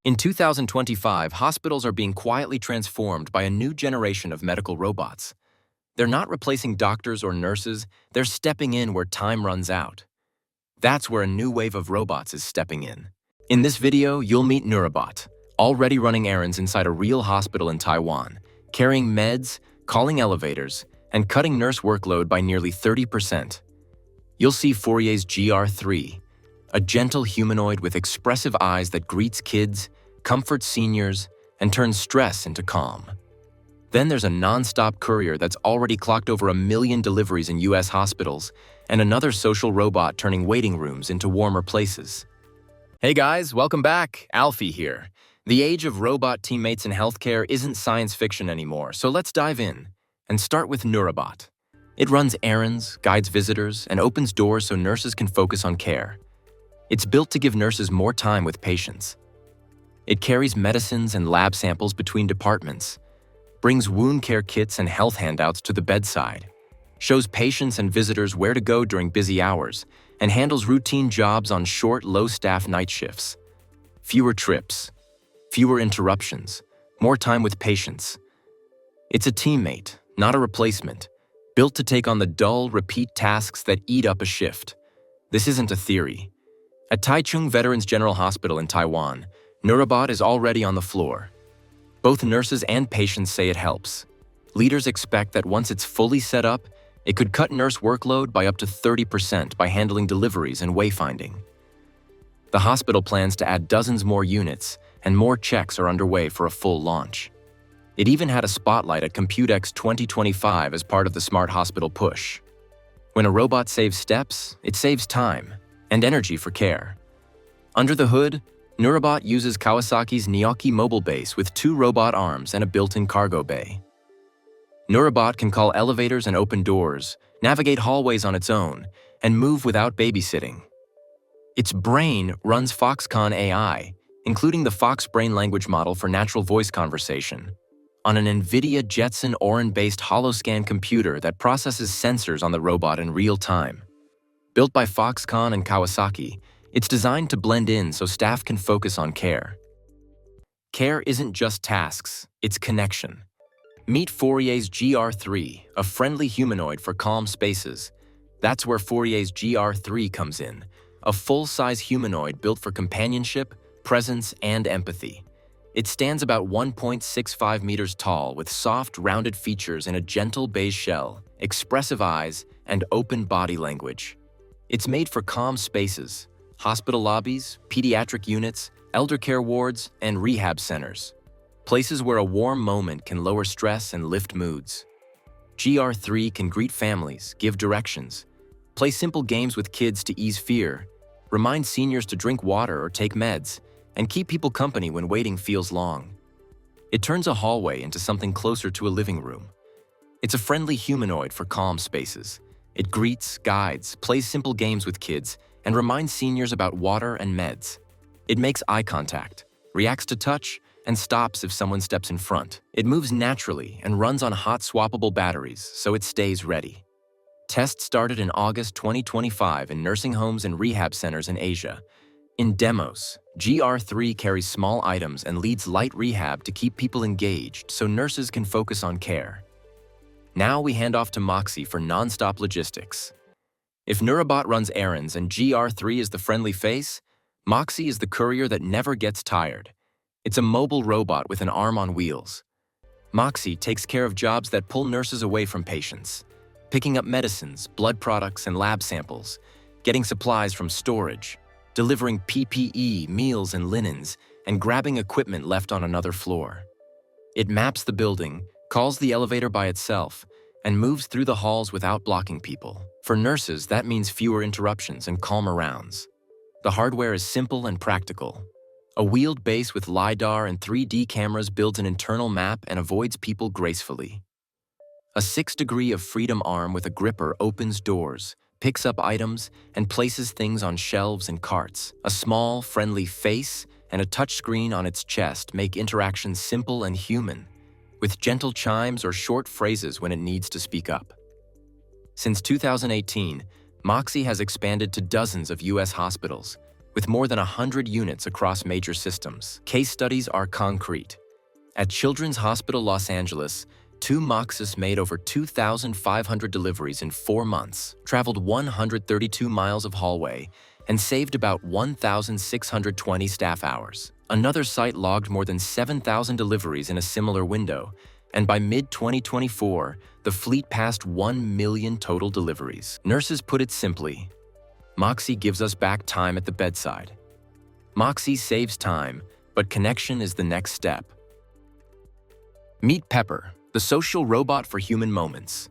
In 2025, hospitals are being quietly transformed by a new generation of medical robots. They're not replacing doctors or nurses, they're stepping in where time runs out. That's where a new wave of robots is stepping in. In this video, you'll meet Neurobot, already running errands inside a real hospital in Taiwan, carrying meds, calling elevators, and cutting nurse workload by nearly 30%. You'll see Fourier's GR3, a gentle humanoid with expressive eyes that greets kids, comforts seniors, and turns stress into calm. Then there's a non-stop courier that's already clocked over 1 million deliveries in US hospitals, and another social robot turning waiting rooms into warmer places. Hey guys, welcome back. Alfie here. The age of robot teammates in healthcare isn't science fiction anymore, so let's dive in and start with Neurobot. It runs errands, guides visitors, and opens doors so nurses can focus on care. It's built to give nurses more time with patients. It carries medicines and lab samples between departments, brings wound care kits and health handouts to the bedside, shows patients and visitors where to go during busy hours, and handles routine jobs on short, low-staff night shifts. Fewer trips, fewer interruptions, more time with patients. It's a teammate, not a replacement, built to take on the dull, repeat tasks that eat up a shift. This isn't a theory. At Taichung Veterans General Hospital in Taiwan, Neurobot is already on the floor. Both nurses and patients say it helps. Leaders expect that once it's fully set up, it could cut nurse workload by up to 30% by handling deliveries and wayfinding. The hospital plans to add dozens more units, and more checks are underway for a full launch. It even had a spotlight at Computex 2025 as part of the Smart Hospital push. When a robot saves steps, it saves time and energy for care. Under the hood, Neurobot uses Kawasaki's Nioki mobile base with 2 robot arms and a built-in cargo bay. Neurobot can call elevators and open doors, navigate hallways on its own, and move without babysitting. Its brain runs Foxconn AI, including the Fox Brain language model for natural voice conversation, on an NVIDIA Jetson Orin-based holoscan computer that processes sensors on the robot in real time. Built by Foxconn and Kawasaki, it's designed to blend in so staff can focus on care. Care isn't just tasks, it's connection. Meet Fourier's GR3, a friendly humanoid for calm spaces. That's where Fourier's GR3 comes in, a full-size humanoid built for companionship, presence, and empathy. It stands about 1.65 meters tall with soft, rounded features in a gentle beige shell, expressive eyes, and open body language. It's made for calm spaces, hospital lobbies, pediatric units, elder care wards, and rehab centers. Places where a warm moment can lower stress and lift moods. GR3 can greet families, give directions, play simple games with kids to ease fear, remind seniors to drink water or take meds, and keep people company when waiting feels long. It turns a hallway into something closer to a living room. It's a friendly humanoid for calm spaces. It greets, guides, plays simple games with kids, and reminds seniors about water and meds. It makes eye contact, reacts to touch, and stops if someone steps in front. It moves naturally and runs on hot swappable batteries, so it stays ready. Tests started in August 2025 in nursing homes and rehab centers in Asia. In demos, GR3 carries small items and leads light rehab to keep people engaged so nurses can focus on care. Now we hand off to Moxie for non-stop logistics. If Neurobot runs errands and GR3 is the friendly face, Moxie is the courier that never gets tired. It's a mobile robot with an arm on wheels. Moxie takes care of jobs that pull nurses away from patients, picking up medicines, blood products, and lab samples, getting supplies from storage, delivering PPE, meals, and linens, and grabbing equipment left on another floor. It maps the building, calls the elevator by itself, and moves through the halls without blocking people. For nurses, that means fewer interruptions and calmer rounds. The hardware is simple and practical. A wheeled base with LiDAR and 3D cameras builds an internal map and avoids people gracefully. A 6-degree of freedom arm with a gripper opens doors, picks up items, and places things on shelves and carts. A small, friendly face and a touchscreen on its chest make interactions simple and human, with gentle chimes or short phrases when it needs to speak up. Since 2018, Moxie has expanded to dozens of US hospitals, with more than 100 units across major systems. Case studies are concrete. At Children's Hospital Los Angeles, two Nexus made over 2,500 deliveries in 4 months, traveled 132 miles of hallway, and saved about 1,620 staff hours. Another site logged more than 7,000 deliveries in a similar window, and by mid-2024, the fleet passed 1 million total deliveries. Nurses put it simply, Moxie gives us back time at the bedside. Moxie saves time, but connection is the next step. Meet Pepper, the social robot for human moments.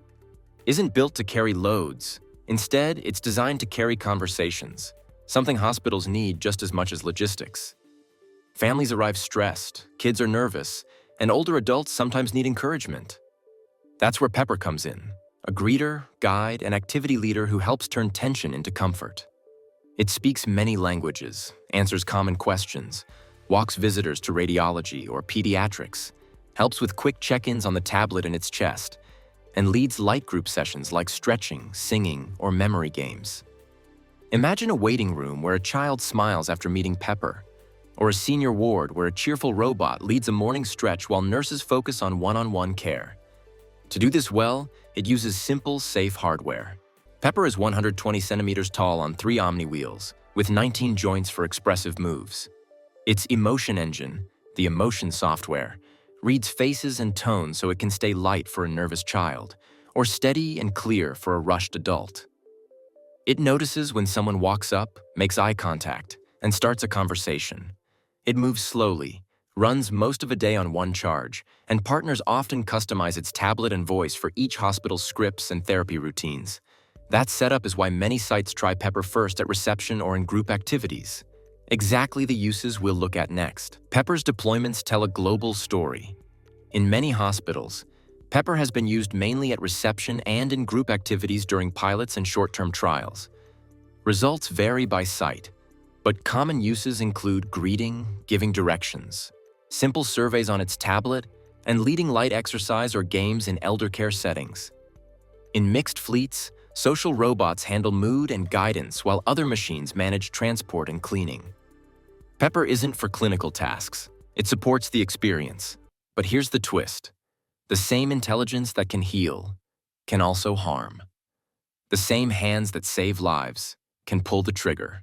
Isn't built to carry loads. Instead, it's designed to carry conversations, something hospitals need just as much as logistics. Families arrive stressed, kids are nervous, and older adults sometimes need encouragement. That's where Pepper comes in, a greeter, guide, and activity leader who helps turn tension into comfort. It speaks many languages, answers common questions, walks visitors to radiology or pediatrics, helps with quick check-ins on the tablet in its chest, and leads light group sessions like stretching, singing, or memory games. Imagine a waiting room where a child smiles after meeting Pepper, or a senior ward where a cheerful robot leads a morning stretch while nurses focus on one-on-one care. To do this well, it uses simple, safe hardware. Pepper is 120 centimeters tall on 3 Omni wheels, with 19 joints for expressive moves. Its emotion engine, the emotion software, reads faces and tones so it can stay light for a nervous child, or steady and clear for a rushed adult. It notices when someone walks up, makes eye contact, and starts a conversation. It moves slowly, runs most of a day on one charge, and partners often customize its tablet and voice for each hospital's scripts and therapy routines. That setup is why many sites try Pepper first at reception or in group activities. Exactly the uses we'll look at next. Pepper's deployments tell a global story. In many hospitals, Pepper has been used mainly at reception and in group activities during pilots and short-term trials. Results vary by site, but common uses include greeting, giving directions, simple surveys on its tablet, and leading light exercise or games in elder care settings. In mixed fleets, social robots handle mood and guidance while other machines manage transport and cleaning. Pepper isn't for clinical tasks. It supports the experience. But here's the twist. The same intelligence that can heal can also harm. The same hands that save lives can pull the trigger.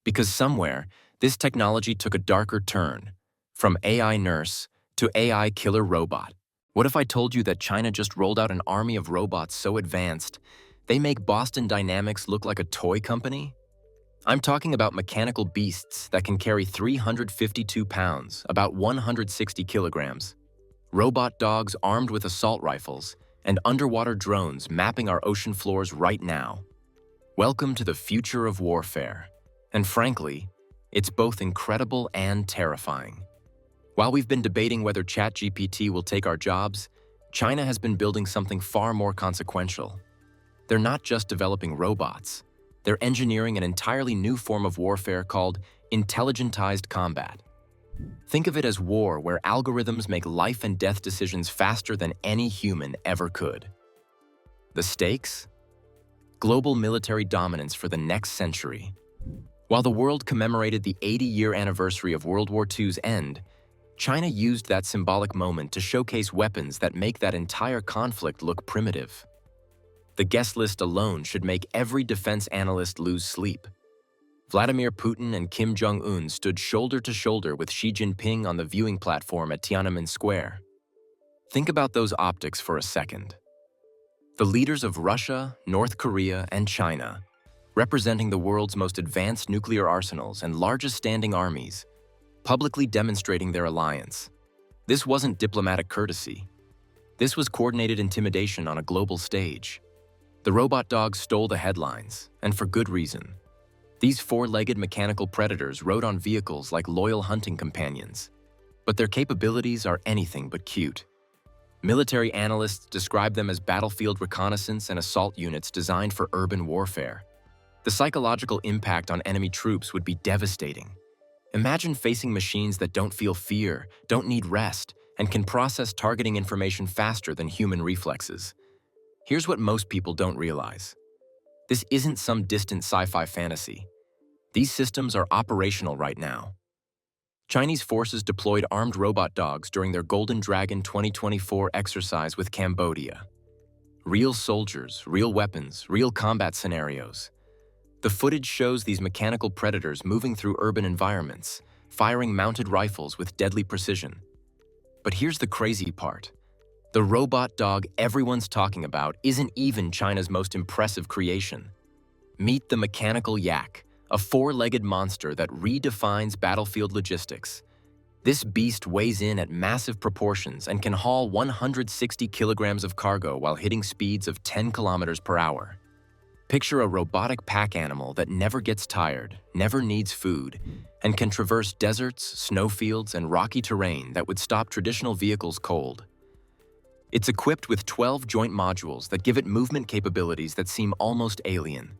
Because somewhere, this technology took a darker turn, from AI nurse to AI killer robot. What if I told you that China just rolled out an army of robots so advanced, they make Boston Dynamics look like a toy company? I'm talking about mechanical beasts that can carry 352 pounds, about 160 kilograms. Robot dogs armed with assault rifles, and underwater drones mapping our ocean floors right now. Welcome to the future of warfare. And frankly, it's both incredible and terrifying. While we've been debating whether ChatGPT will take our jobs, China has been building something far more consequential. They're not just developing robots. They're engineering an entirely new form of warfare called intelligentized combat. Think of it as war where algorithms make life and death decisions faster than any human ever could. The stakes? Global military dominance for the next century. While the world commemorated the 80-year anniversary of World War II's end, China used that symbolic moment to showcase weapons that make that entire conflict look primitive. The guest list alone should make every defense analyst lose sleep. Vladimir Putin and Kim Jong-un stood shoulder to shoulder with Xi Jinping on the viewing platform at Tiananmen Square. Think about those optics for a second. The leaders of Russia, North Korea, and China, representing the world's most advanced nuclear arsenals and largest standing armies, publicly demonstrating their alliance. This wasn't diplomatic courtesy. This was coordinated intimidation on a global stage. The robot dogs stole the headlines, and for good reason. These four-legged mechanical predators rode on vehicles like loyal hunting companions. But their capabilities are anything but cute. Military analysts describe them as battlefield reconnaissance and assault units designed for urban warfare. The psychological impact on enemy troops would be devastating. Imagine facing machines that don't feel fear, don't need rest, and can process targeting information faster than human reflexes. Here's what most people don't realize. This isn't some distant sci-fi fantasy. These systems are operational right now. Chinese forces deployed armed robot dogs during their Golden Dragon 2024 exercise with Cambodia. Real soldiers, real weapons, real combat scenarios. The footage shows these mechanical predators moving through urban environments, firing mounted rifles with deadly precision. But here's the crazy part. The robot dog everyone's talking about isn't even China's most impressive creation. Meet the mechanical yak, a four-legged monster that redefines battlefield logistics. This beast weighs in at massive proportions and can haul 160 kilograms of cargo while hitting speeds of 10 kilometers per hour. Picture a robotic pack animal that never gets tired, never needs food, and can traverse deserts, snowfields, and rocky terrain that would stop traditional vehicles cold. It's equipped with 12 joint modules that give it movement capabilities that seem almost alien.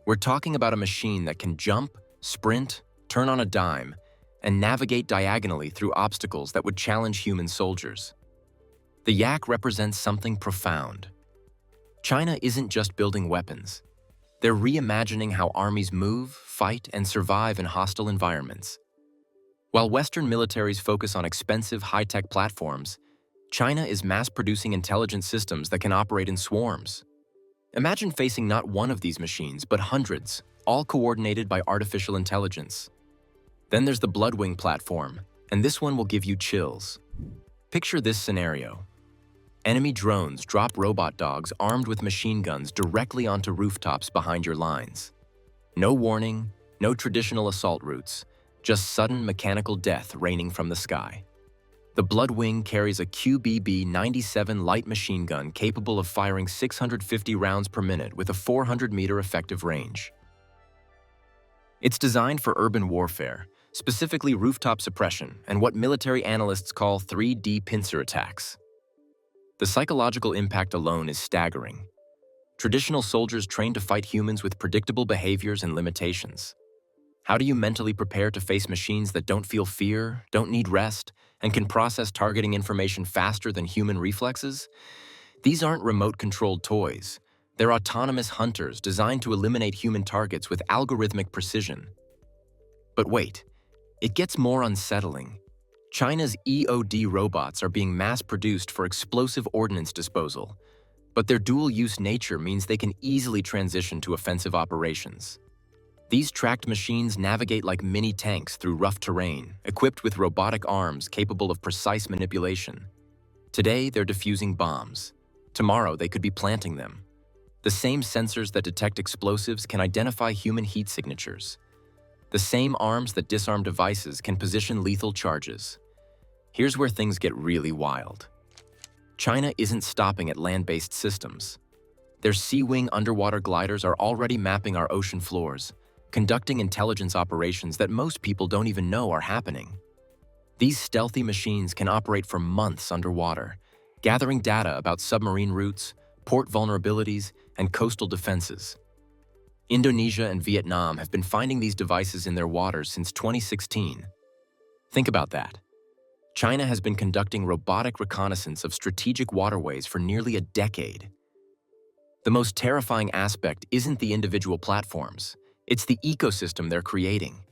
We're talking about a machine that can jump, sprint, turn on a dime, and navigate diagonally through obstacles that would challenge human soldiers. The yak represents something profound. China isn't just building weapons. They're reimagining how armies move, fight, and survive in hostile environments. While Western militaries focus on expensive, high-tech platforms, China is mass-producing intelligent systems that can operate in swarms. Imagine facing not one of these machines, but hundreds, all coordinated by artificial intelligence. Then there's the Bloodwing platform, and this one will give you chills. Picture this scenario. Enemy drones drop robot dogs armed with machine guns directly onto rooftops behind your lines. No warning, no traditional assault routes, just sudden mechanical death raining from the sky. The Bloodwing carries a QBB-97 light machine gun capable of firing 650 rounds per minute with a 400-meter effective range. It's designed for urban warfare, specifically rooftop suppression and what military analysts call 3D pincer attacks. The psychological impact alone is staggering. Traditional soldiers trained to fight humans with predictable behaviors and limitations. How do you mentally prepare to face machines that don't feel fear, don't need rest, and can process targeting information faster than human reflexes? These aren't remote-controlled toys. They're autonomous hunters designed to eliminate human targets with algorithmic precision. But wait, it gets more unsettling. China's EOD robots are being mass-produced for explosive ordnance disposal, but their dual-use nature means they can easily transition to offensive operations. These tracked machines navigate like mini-tanks through rough terrain, equipped with robotic arms capable of precise manipulation. Today, they're defusing bombs. Tomorrow, they could be planting them. The same sensors that detect explosives can identify human heat signatures. The same arms that disarm devices can position lethal charges. Here's where things get really wild. China isn't stopping at land-based systems. Their Sea-Wing underwater gliders are already mapping our ocean floors, conducting intelligence operations that most people don't even know are happening. These stealthy machines can operate for months underwater, gathering data about submarine routes, port vulnerabilities, and coastal defenses. Indonesia and Vietnam have been finding these devices in their waters since 2016. Think about that. China has been conducting robotic reconnaissance of strategic waterways for nearly a decade. The most terrifying aspect isn't the individual platforms, it's the ecosystem they're creating.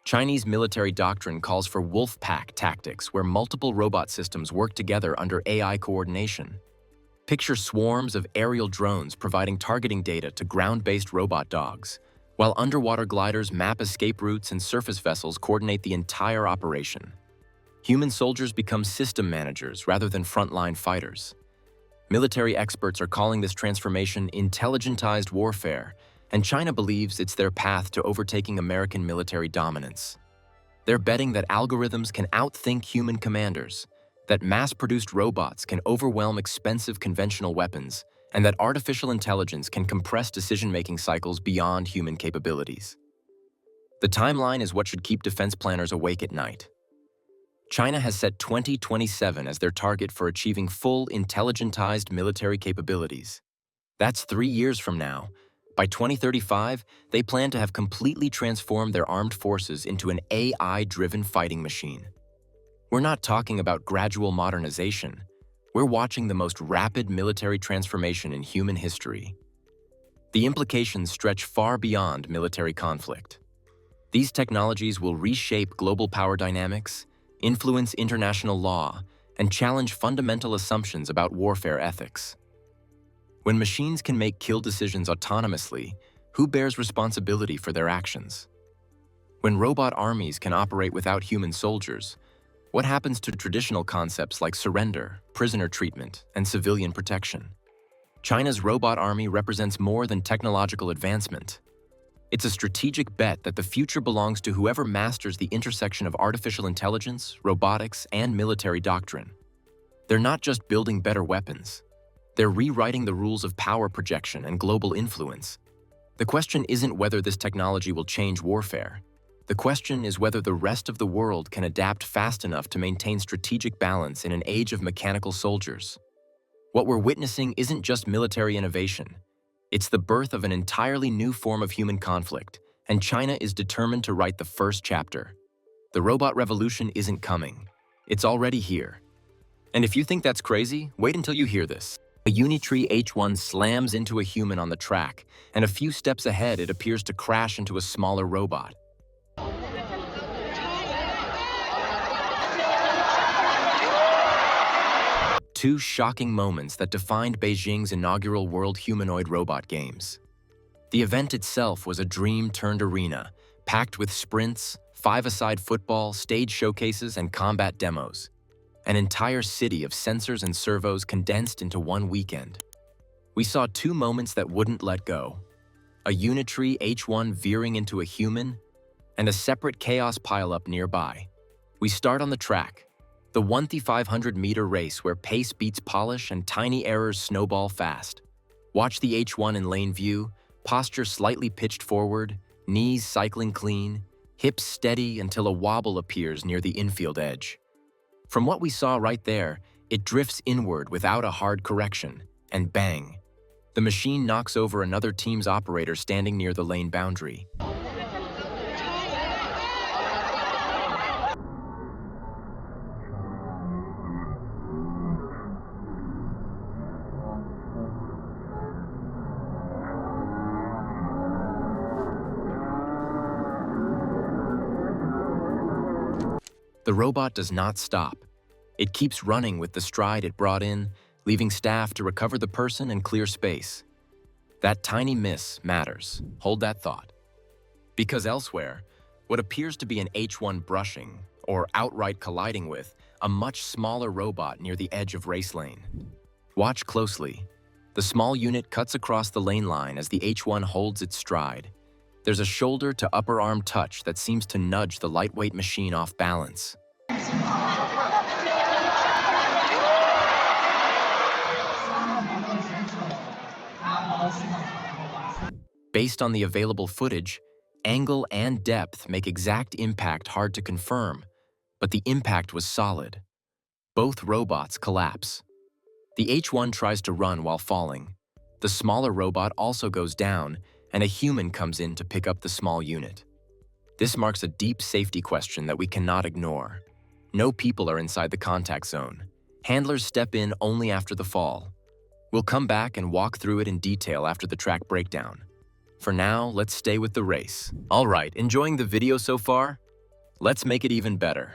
Chinese military doctrine calls for wolf pack tactics where multiple robot systems work together under AI coordination. Picture swarms of aerial drones providing targeting data to ground-based robot dogs, while underwater gliders map escape routes and surface vessels coordinate the entire operation. Human soldiers become system managers rather than frontline fighters. Military experts are calling this transformation intelligentized warfare, and China believes it's their path to overtaking American military dominance. They're betting that algorithms can outthink human commanders, that mass-produced robots can overwhelm expensive conventional weapons, and that artificial intelligence can compress decision-making cycles beyond human capabilities. The timeline is what should keep defense planners awake at night. China has set 2027 as their target for achieving full intelligentized military capabilities. That's 3 years from now. By 2035, they plan to have completely transformed their armed forces into an AI-driven fighting machine. We're not talking about gradual modernization. We're watching the most rapid military transformation in human history. The implications stretch far beyond military conflict. These technologies will reshape global power dynamics, influence international law, and challenge fundamental assumptions about warfare ethics. When machines can make kill decisions autonomously, who bears responsibility for their actions? When robot armies can operate without human soldiers, what happens to traditional concepts like surrender, prisoner treatment, and civilian protection? China's robot army represents more than technological advancement. It's a strategic bet that the future belongs to whoever masters the intersection of artificial intelligence, robotics, and military doctrine. They're not just building better weapons. They're rewriting the rules of power projection and global influence. The question isn't whether this technology will change warfare. The question is whether the rest of the world can adapt fast enough to maintain strategic balance in an age of mechanical soldiers. What we're witnessing isn't just military innovation. It's the birth of an entirely new form of human conflict, and China is determined to write the first chapter. The robot revolution isn't coming. It's already here. And if you think that's crazy, wait until you hear this. A Unitree H1 slams into a human on the track, and a few steps ahead it appears to crash into a smaller robot. Two shocking moments that defined Beijing's inaugural World Humanoid Robot Games. The event itself was a dream-turned arena, packed with sprints, five-a-side football, stage showcases, and combat demos. An entire city of sensors and servos condensed into one weekend. We saw two moments that wouldn't let go. A Unitree H1 veering into a human, and a separate chaos pileup nearby. We start on the track. The 1,500-meter race where pace beats polish and tiny errors snowball fast. Watch the H1 in lane view, posture slightly pitched forward, knees cycling clean, hips steady until a wobble appears near the infield edge. From what we saw right there, it drifts inward without a hard correction, and bang! The machine knocks over another team's operator standing near the lane boundary. The robot does not stop. It keeps running with the stride it brought in, leaving staff to recover the person and clear space. That tiny miss matters. Hold that thought. Because elsewhere, what appears to be an H1 brushing, or outright colliding with, a much smaller robot near the edge of race lane. Watch closely. The small unit cuts across the lane line as the H1 holds its stride. There's a shoulder to upper arm touch that seems to nudge the lightweight machine off balance. Based on the available footage, angle and depth make exact impact hard to confirm, but the impact was solid. Both robots collapse. The H1 tries to run while falling. The smaller robot also goes down, and a human comes in to pick up the small unit. This marks a deep safety question that we cannot ignore. No people are inside the contact zone. Handlers step in only after the fall. We'll come back and walk through it in detail after the track breakdown. For now, let's stay with the race. All right, enjoying the video so far? Let's make it even better.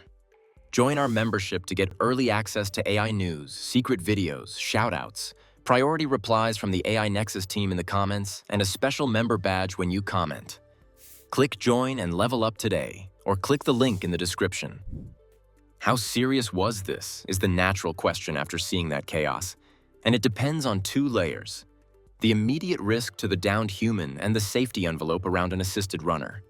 Join our membership to get early access to AI news, secret videos, shoutouts, priority replies from the AI Nexus team in the comments, and a special member badge when you comment. Click join and level up today, or click the link in the description. How serious was this is the natural question after seeing that chaos, and it depends on two layers: the immediate risk to the downed human and the safety envelope around an assisted runner.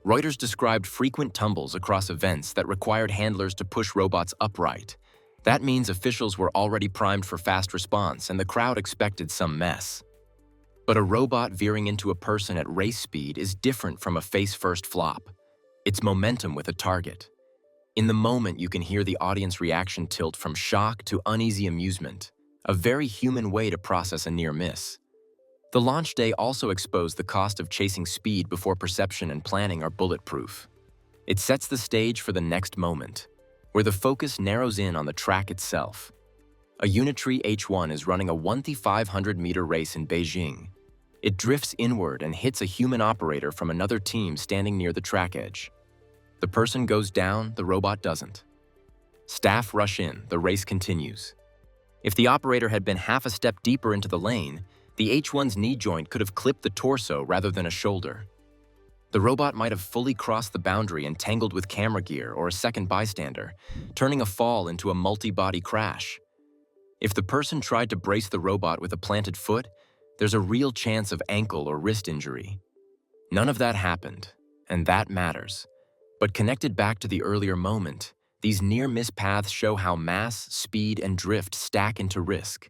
Reuters described frequent tumbles across events that required handlers to push robots upright. That means officials were already primed for fast response and the crowd expected some mess. But a robot veering into a person at race speed is different from a face-first flop. It's momentum with a target. In the moment, you can hear the audience reaction tilt from shock to uneasy amusement, a very human way to process a near miss. The launch day also exposed the cost of chasing speed before perception and planning are bulletproof. It sets the stage for the next moment, where the focus narrows in on the track itself. A Unitree H1 is running a 1,500-meter race in Beijing. It drifts inward and hits a human operator from another team standing near the track edge. The person goes down, the robot doesn't. Staff rush in, the race continues. If the operator had been half a step deeper into the lane, the H1's knee joint could have clipped the torso rather than a shoulder. The robot might have fully crossed the boundary and tangled with camera gear or a second bystander, turning a fall into a multi-body crash. If the person tried to brace the robot with a planted foot, there's a real chance of ankle or wrist injury. None of that happened, and that matters. But connected back to the earlier moment, these near-miss paths show how mass, speed, and drift stack into risk.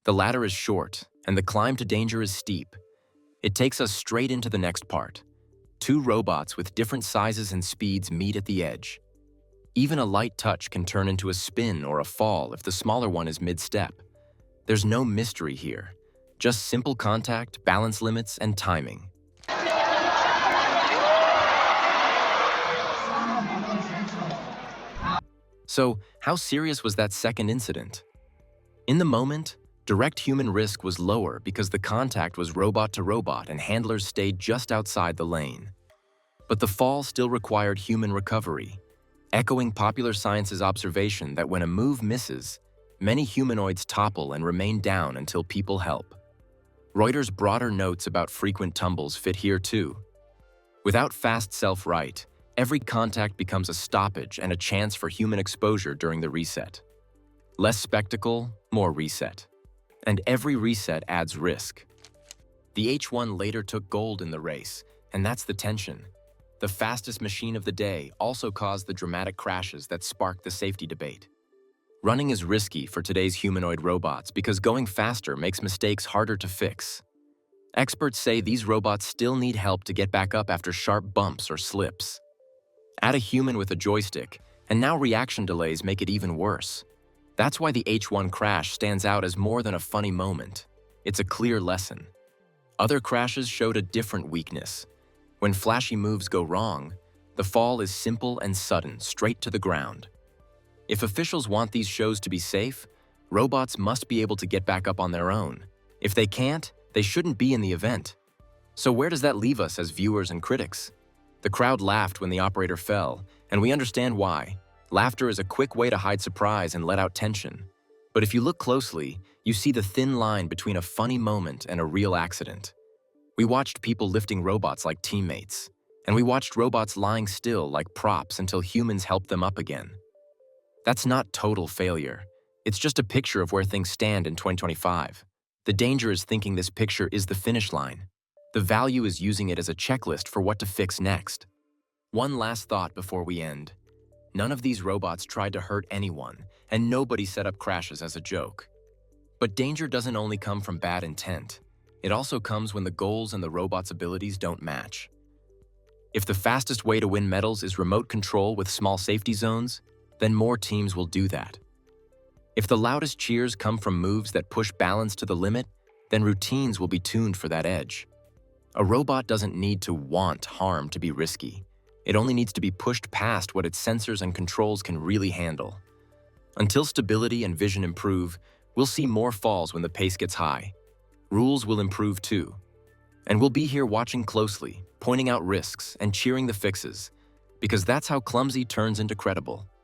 The ladder is short, and the climb to danger is steep. It takes us straight into the next part. Two robots with different sizes and speeds meet at the edge. Even a light touch can turn into a spin or a fall if the smaller one is mid-step. There's no mystery here, just simple contact, balance limits, and timing. So, how serious was that second incident? In the moment, direct human risk was lower because the contact was robot to robot and handlers stayed just outside the lane. But the fall still required human recovery, echoing popular science's observation that when a move misses, many humanoids topple and remain down until people help. Reuters' broader notes about frequent tumbles fit here too. Without fast self-right, every contact becomes a stoppage and a chance for human exposure during the reset. Less spectacle, more reset. And every reset adds risk. The H1 later took gold in the race, and that's the tension. The fastest machine of the day also caused the dramatic crashes that sparked the safety debate. Running is risky for today's humanoid robots because going faster makes mistakes harder to fix. Experts say these robots still need help to get back up after sharp bumps or slips. Add a human with a joystick, and now reaction delays make it even worse. That's why the H1 crash stands out as more than a funny moment. It's a clear lesson. Other crashes showed a different weakness. When flashy moves go wrong, the fall is simple and sudden, straight to the ground. If officials want these shows to be safe, robots must be able to get back up on their own. If they can't, they shouldn't be in the event. So where does that leave us as viewers and critics? The crowd laughed when the operator fell, and we understand why. Laughter is a quick way to hide surprise and let out tension. But if you look closely, you see the thin line between a funny moment and a real accident. We watched people lifting robots like teammates, and we watched robots lying still like props until humans helped them up again. That's not total failure. It's just a picture of where things stand in 2025. The danger is thinking this picture is the finish line. The value is using it as a checklist for what to fix next. One last thought before we end. None of these robots tried to hurt anyone, and nobody set up crashes as a joke. But danger doesn't only come from bad intent. It also comes when the goals and the robot's abilities don't match. If the fastest way to win medals is remote control with small safety zones, then more teams will do that. If the loudest cheers come from moves that push balance to the limit, then routines will be tuned for that edge. A robot doesn't need to want harm to be risky. It only needs to be pushed past what its sensors and controls can really handle. Until stability and vision improve, we'll see more falls when the pace gets high. Rules will improve too. And we'll be here watching closely, pointing out risks and cheering the fixes, because that's how clumsy turns into credible.